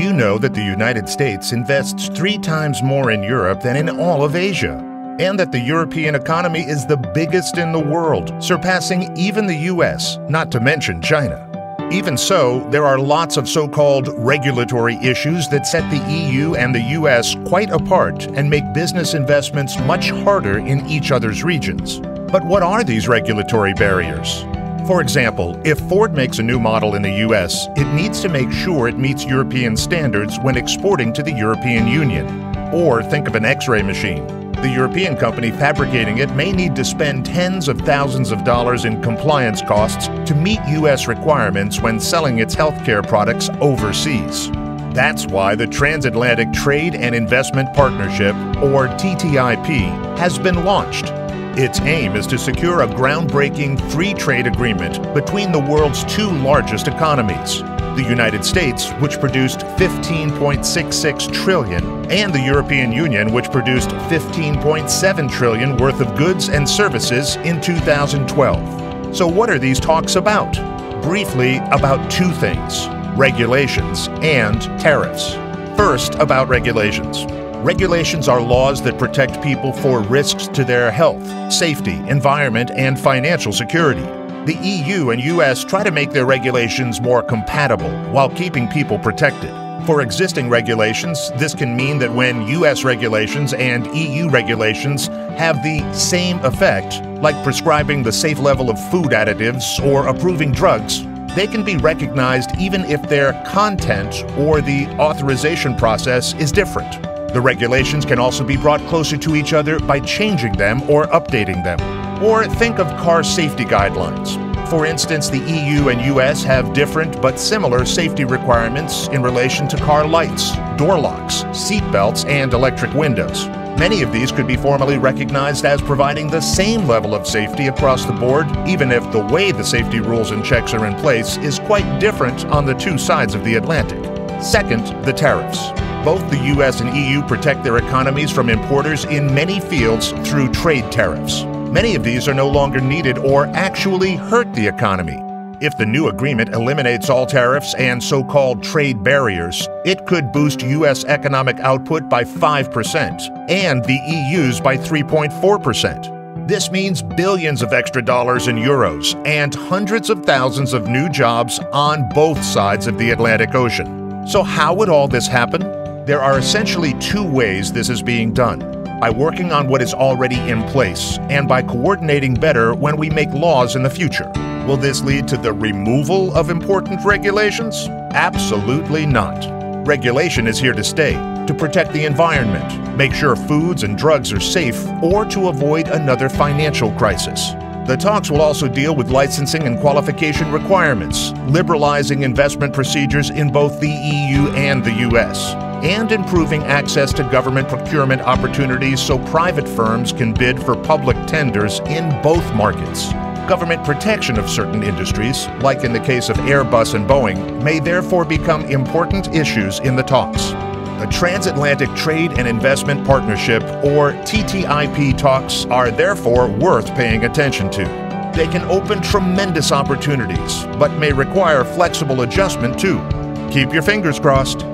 you know that the United States invests 3 times more in Europe than in all of Asia? And that the European economy is the biggest in the world, surpassing even the US, not to mention China. Even so, there are lots of so-called regulatory issues that set the EU and the US quite apart and make business investments much harder in each other's regions. But what are these regulatory barriers? For example, if Ford makes a new model in the US, it needs to make sure it meets European standards when exporting to the European Union. Or think of an X-ray machine. The European company fabricating it may need to spend tens of thousands of dollars in compliance costs to meet US requirements when selling its healthcare products overseas. That's why the Transatlantic Trade and Investment Partnership, or TTIP, has been launched. Its aim is to secure a groundbreaking free trade agreement between the world's 2 largest economies, the United States, which produced $15.66 trillion, and the European Union, which produced $15.7 trillion worth of goods and services in 2012. So what are these talks about? Briefly, about 2 things: regulations and tariffs. First, about regulations. Regulations are laws that protect people for risks to their health, safety, environment, and financial security. The EU and US try to make their regulations more compatible while keeping people protected. For existing regulations, this can mean that when US regulations and EU regulations have the same effect, like prescribing the safe level of food additives or approving drugs, they can be recognized even if their content or the authorization process is different. The regulations can also be brought closer to each other by changing them or updating them. Or think of car safety guidelines. For instance, the EU and US have different but similar safety requirements in relation to car lights, door locks, seat belts, and electric windows. Many of these could be formally recognized as providing the same level of safety across the board, even if the way the safety rules and checks are in place is quite different on the 2 sides of the Atlantic. Second, the tariffs. Both the US and EU protect their economies from importers in many fields through trade tariffs. Many of these are no longer needed or actually hurt the economy. If the new agreement eliminates all tariffs and so-called trade barriers, it could boost US economic output by 5% and the EU's by 3.4%. This means billions of extra dollars in euros and hundreds of thousands of new jobs on both sides of the Atlantic Ocean. So how would all this happen? There are essentially 2 ways this is being done: by working on what is already in place and by coordinating better when we make laws in the future. Will this lead to the removal of important regulations? Absolutely not. Regulation is here to stay, to protect the environment, make sure foods and drugs are safe, or to avoid another financial crisis. The talks will also deal with licensing and qualification requirements, liberalizing investment procedures in both the EU and the US, and improving access to government procurement opportunities so private firms can bid for public tenders in both markets. Government protection of certain industries, like in the case of Airbus and Boeing, may therefore become important issues in the talks. The Transatlantic Trade and Investment Partnership, or TTIP talks, are therefore worth paying attention to. They can open tremendous opportunities, but may require flexible adjustment too. Keep your fingers crossed.